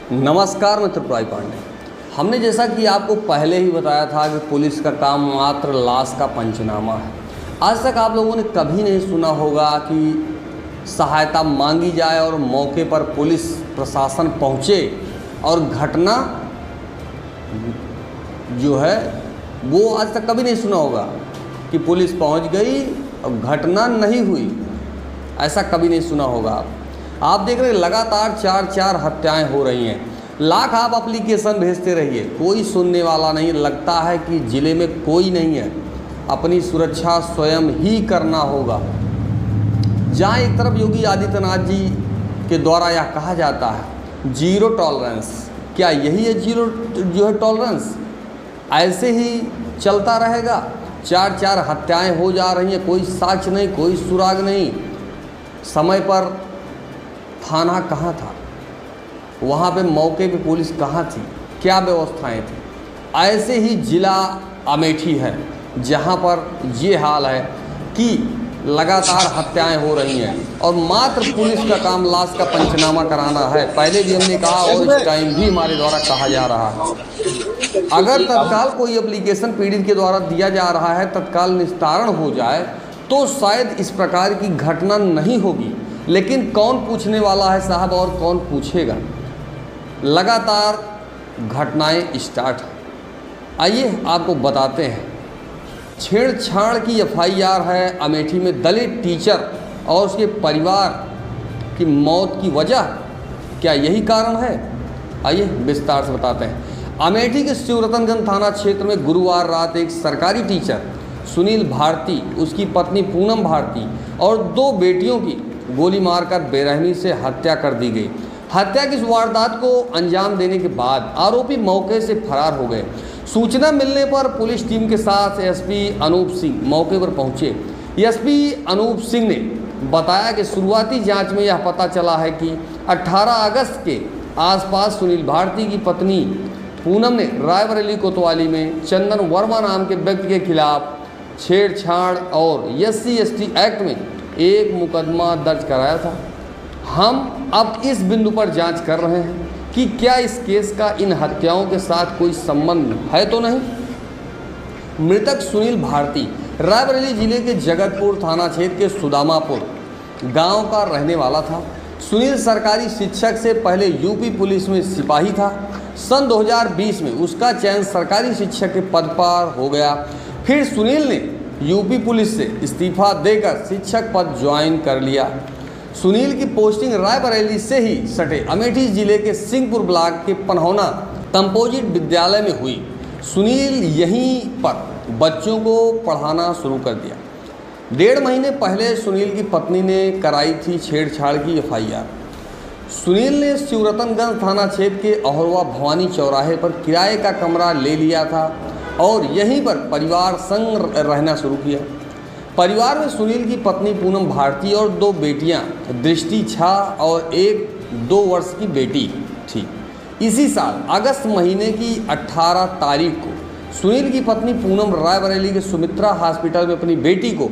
नमस्कार, मैं त्रिपुरारी पांडे। हमने जैसा कि आपको पहले ही बताया था कि पुलिस का काम मात्र लाश का पंचनामा है। आज तक आप लोगों ने कभी नहीं सुना होगा कि सहायता मांगी जाए और मौके पर पुलिस प्रशासन पहुँचे और घटना जो है वो आज तक कभी नहीं सुना होगा कि पुलिस पहुँच गई और घटना नहीं हुई। ऐसा कभी नहीं सुना होगा। आप देख रहे हैं लगातार चार हत्याएं हो रही हैं। लाख आप एप्लीकेशन भेजते रहिए, कोई सुनने वाला नहीं। लगता है कि ज़िले में कोई नहीं है। अपनी सुरक्षा स्वयं ही करना होगा। जहां एक तरफ योगी आदित्यनाथ जी के द्वारा यह कहा जाता है जीरो टॉलरेंस, क्या यही है जीरो जो है टॉलरेंस? ऐसे ही चलता रहेगा? चार हत्याएं हो जा रही हैं, कोई साक्ष्य नहीं, कोई सुराग नहीं। समय पर थाना कहाँ था? वहाँ पे मौके पे पुलिस कहाँ थी? क्या व्यवस्थाएं थी? ऐसे ही जिला अमेठी है जहाँ पर ये हाल है कि लगातार हत्याएं हो रही हैं और मात्र पुलिस का काम लाश का पंचनामा कराना है। पहले भी हमने कहा और इस टाइम भी हमारे द्वारा कहा जा रहा है, अगर तत्काल कोई एप्लीकेशन पीड़ित के द्वारा दिया जा रहा है, तत्काल निस्तारण हो जाए तो शायद इस प्रकार की घटना नहीं होगी। लेकिन कौन पूछने वाला है साहब और कौन पूछेगा? लगातार घटनाएं स्टार्ट हैं। आइए आपको बताते हैं। छेड़छाड़ की एफआईआर है अमेठी में। दलित टीचर और उसके परिवार की मौत की वजह क्या यही कारण है? आइए विस्तार से बताते हैं। अमेठी के शिवरतनगंज थाना क्षेत्र में गुरुवार रात एक सरकारी टीचर सुनील भारती, उसकी पत्नी पूनम भारती और 2 बेटियों की गोली मारकर बेरहमी से हत्या कर दी गई। हत्या की इस वारदात को अंजाम देने के बाद आरोपी मौके से फरार हो गए। सूचना मिलने पर पुलिस टीम के साथ एसपी अनूप सिंह मौके पर पहुंचे। एसपी अनूप सिंह ने बताया कि शुरुआती जांच में यह पता चला है कि 18 अगस्त के आसपास सुनील भारती की पत्नी पूनम ने रायबरेली कोतवाली में चंदन वर्मा नाम के व्यक्ति के खिलाफ छेड़छाड़ और SC/ST एक्ट में एक मुकदमा दर्ज कराया था। हम अब इस बिंदु पर जांच कर रहे हैं कि क्या इस केस का इन हत्याओं के साथ कोई संबंध है तो नहीं। मृतक सुनील भारती रायबरेली जिले के जगतपुर थाना क्षेत्र के सुदामापुर गांव का रहने वाला था। सुनील सरकारी शिक्षक से पहले यूपी पुलिस में सिपाही था। सन 2020 में उसका चयन सरकारी शिक्षक के पद पर हो गया। फिर सुनील ने यूपी पुलिस से इस्तीफा देकर शिक्षक पद ज्वाइन कर लिया। सुनील की पोस्टिंग रायबरेली से ही सटे अमेठी जिले के सिंहपुर ब्लॉक के पनहौना कंपोजिट विद्यालय में हुई। सुनील यहीं पर बच्चों को पढ़ाना शुरू कर दिया। 1.5 महीने पहले सुनील की पत्नी ने कराई थी छेड़छाड़ की एफआईआर। सुनील ने शिवरतनगंज थाना क्षेत्र के अहरवा भवानी चौराहे पर किराए का कमरा ले लिया था और यहीं पर परिवार संग रहना शुरू किया। परिवार में सुनील की पत्नी पूनम भारती और 2 बेटियां दृष्टि झा और एक 2 वर्ष की बेटी थी। इसी साल अगस्त महीने की 18 तारीख को सुनील की पत्नी पूनम रायबरेली के सुमित्रा हॉस्पिटल में अपनी बेटी को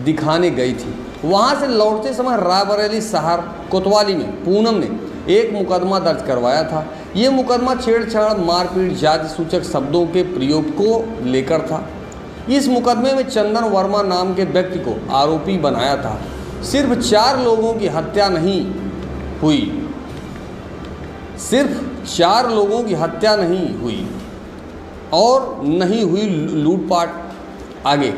दिखाने गई थी। वहां से लौटते समय रायबरेली शहर कोतवाली में पूनम ने एक मुकदमा दर्ज करवाया था। ये मुकदमा छेड़छाड़, मारपीट, जाति सूचक शब्दों के प्रयोग को लेकर था। इस मुकदमे में चंदन वर्मा नाम के व्यक्ति को आरोपी बनाया था। सिर्फ 4 लोगों की हत्या नहीं हुई, सिर्फ 4 लोगों की हत्या नहीं हुई और नहीं हुई लूटपाट। आगे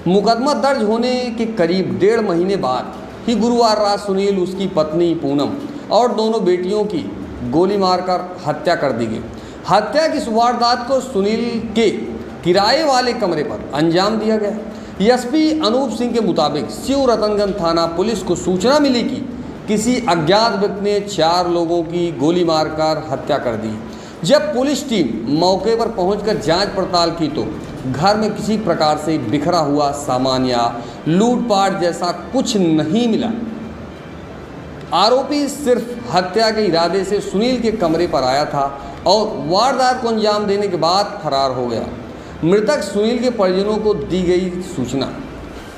मुकदमा दर्ज होने के करीब 1.5 महीने बाद ही गुरुवार रात सुनील, उसकी पत्नी पूनम और दोनों बेटियों की गोली मारकर हत्या कर दी गई। हत्या की इस वारदात को सुनील के किराए वाले कमरे पर अंजाम दिया गया। एसपी अनूप सिंह के मुताबिक शिवरतनगंज थाना पुलिस को सूचना मिली कि किसी अज्ञात व्यक्ति ने 4 लोगों की गोली मारकर हत्या कर दी। जब पुलिस टीम मौके पर पहुंचकर जांच पड़ताल की तो घर में किसी प्रकार से बिखरा हुआ सामान या लूटपाट जैसा कुछ नहीं मिला। आरोपी सिर्फ हत्या के इरादे से सुनील के कमरे पर आया था और वारदात को अंजाम देने के बाद फरार हो गया। मृतक सुनील के परिजनों को दी गई सूचना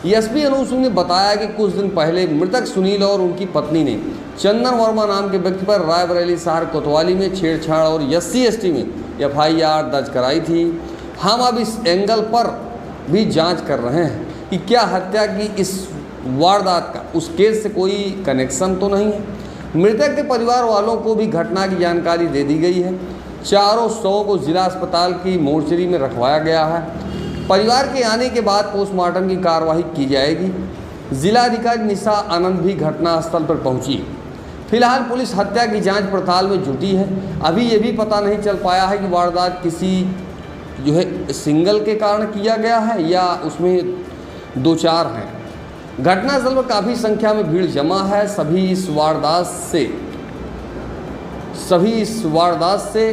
एसपी अनूप सिंह ने बताया कि कुछ दिन पहले मृतक सुनील और उनकी पत्नी ने चंदन वर्मा नाम के व्यक्ति पर रायबरेली शहर कोतवाली में छेड़छाड़ और SC/ST में FIR दर्ज कराई थी। हम अब इस एंगल पर भी जांच कर रहे हैं कि क्या हत्या की इस वारदात का उस केस से कोई कनेक्शन तो नहीं है। मृतक के परिवार वालों को भी घटना की जानकारी दे दी गई है। चारों शवों को जिला अस्पताल की मोर्चरी में रखवाया गया है। परिवार के आने के बाद पोस्टमार्टम की कार्यवाही की जाएगी। जिलाधिकारी निशा आनंद भी घटनास्थल पर पहुंची। फिलहाल पुलिस हत्या की जांच पड़ताल में जुटी है। अभी ये भी पता नहीं चल पाया है कि वारदात किसी जो है सिंगल के कारण किया गया है या उसमें 2-4 हैं। घटनास्थल पर काफ़ी संख्या में भीड़ जमा है। सभी इस वारदात से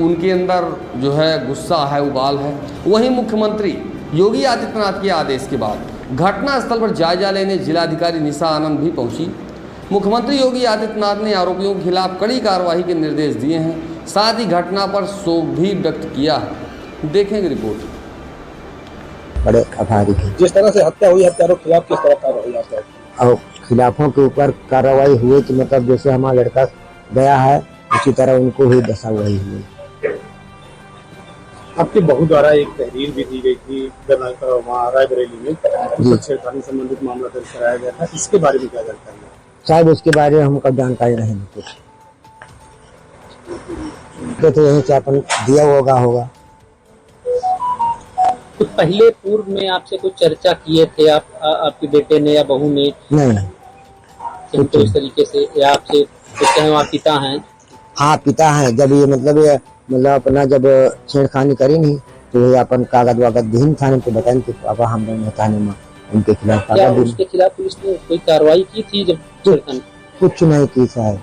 उनके अंदर जो है गुस्सा है, उबाल है। वहीं मुख्यमंत्री योगी आदित्यनाथ के आदेश के बाद घटनास्थल पर जायजा लेने जिलाधिकारी निशा आनंद भी पहुंची। मुख्यमंत्री योगी आदित्यनाथ ने आरोपियों के खिलाफ कड़ी कार्रवाई के निर्देश दिए हैं। साथ ही घटना पर शोक भी व्यक्त किया है। देखेंगे रिपोर्ट। बड़े आभारी हैं। जिस तरह से हत्या हुई, हत्यारों के खिलाफ किस तरह कार्रवाई आपकी? और खिलाफों के ऊपर कार्रवाई हुई कि मतलब जैसे हमारा लड़का गया है उसी तरह उनको ही दशा वही हुई। आपके बहू द्वारा एक तहरीर भी दी गई थी वहाँ रायबरेली में, छेड़खानी संबंधित मामला दर्ज कराया गया था। इसके बारे में क्या जानकारी है? शायद उसके बारे में हमको जानकारी नहीं कुछ, तो यहीं से अपन दिया होगा। तो पहले पूर्व में आपसे कुछ चर्चा किए थे आपके बेटे ने या बहू ने? नहीं तो इस तरीके से या आपसे कुछ कहें वहाँ पिता हैं? हाँ पिता हैं। जब ये मतलब अपना जब छेड़खानी करी नहीं तो ये अपन कागज वागज दीन थाने को बताएं कि पापा हम लोग थाने में उनके खिलाफ कागज उसके खिलाफ पुलिस ने कोई कार्रवाई की थी? जब छेड़खानी कुछ नहीं की साहब,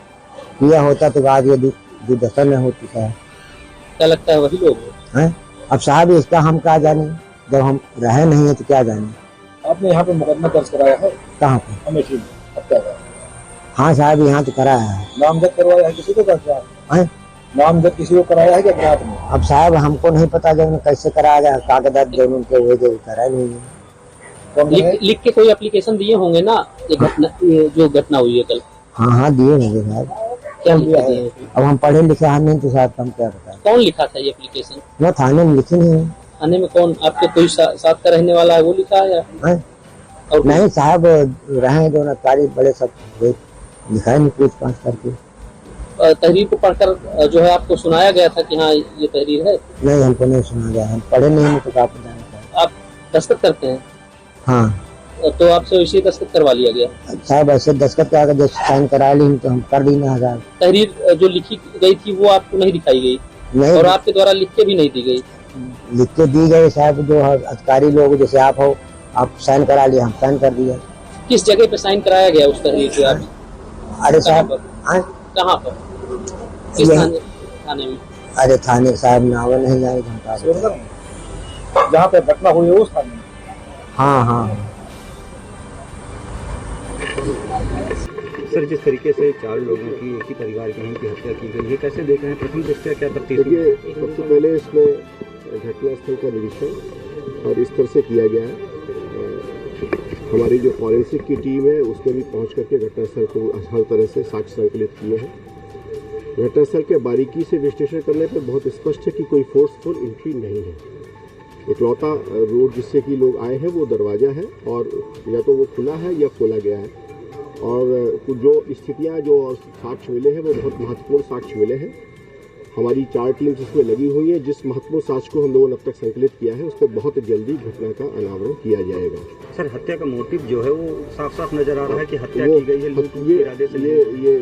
किया होता तो आज ये दुर्दशा में होती साहब। क्या लगता है वही लोग हैं? अब साहब इसका हम क्या जाने, जब हम रहे नहीं है तो क्या जाने। आपने यहाँ पे मुकदमा दर्ज कराया है? कहाँ पे? अमेठी में हत्या का। हाँ साहब यहाँ तो कराया है। नामजद करवाया है किसी को? हैं? नामजद किसी को कराया है क्या अपराध में? अब साहब हमको नहीं पता जब कैसे कराया जाए, कागजात जो उनके हुए जो कराए नहीं है। लिख के कोई एप्लीकेशन दिए होंगे ना? ये जो घटना हुई है कल। हाँ दिए होंगे साहब। क्या लिखा दिए? अब हम पढ़े लिखे हैं नहीं तो साहब हम क्या बताएं। कौन लिखा था ये एप्लीकेशन? वो थाने में लिखे नहीं है। थाने में कौन? आपके कोई साथ का रहने वाला है वो लिखा है या? और नहीं साहब रहे जो अधिकारी बड़े सब लिखा है नहीं पूछताछ करके। तहरीर को पढ़कर जो है आपको सुनाया गया था कि हाँ ये तहरीर है? नहीं हमको नहीं सुना गया, हम पढ़े नहीं तो क्या पता। आप दस्तखत करते हैं? हाँ तो आपसे वैसे दस्तखत करवा लिया गया? साहब ऐसे दस्तखत का जब साइन करा ली तो हम कर दी ना हजार। तहरीर जो लिखी गई थी वो आपको नहीं दिखाई गई? नहीं और आपके द्वारा लिख के भी नहीं दी गई? लिख के दी गई साहब, जो अधिकारी लोग जैसे आप हो आप साइन करा लिए, हम साइन कर दिया। किस जगह पे साइन कराया गया उस तहरीर पे? आप अरे साहब कहाँ पर? किस थाने में? अरे थाने साहब नाव नहीं जाए जहाँ पे घटना हुई है उस थाने में? हाँ। सर जिस तरीके से 4 लोगों की एक ही परिवार के की हत्या की गई है, कैसे देख रहे हैं? प्रथम दृष्टया क्या तफ्तीश? देखिए सबसे पहले इसमें घटनास्थल का निरीक्षण और इस तरह से किया गया है। हमारी जो फॉरेंसिक की टीम है उसने भी पहुंच करके घटनास्थल को हर तरह से साक्ष्य संकलित किए हैं। घटनास्थल के बारीकी से विश्लेषण करने पर बहुत स्पष्ट है कि कोई फोर्सफुल एंट्री नहीं है। इकलौता रोड जिससे कि लोग आए हैं वो दरवाज़ा है और या तो वो खुला है या खोला गया है। और जो स्थितियाँ जो साक्ष्य मिले हैं वो बहुत महत्वपूर्ण साक्ष्य मिले हैं। हमारी 4 टीम्स इसमें लगी हुई हैं। जिस महत्वपूर्ण साक्ष्य को हम लोगों ने अब तक संकलित किया है उस पर बहुत जल्दी घटना का अनावरण किया जाएगा। सर हत्या का मोटिव जो है वो साफ साफ नजर आ रहा है कि हत्या की गई है लोग के इरादे से। ये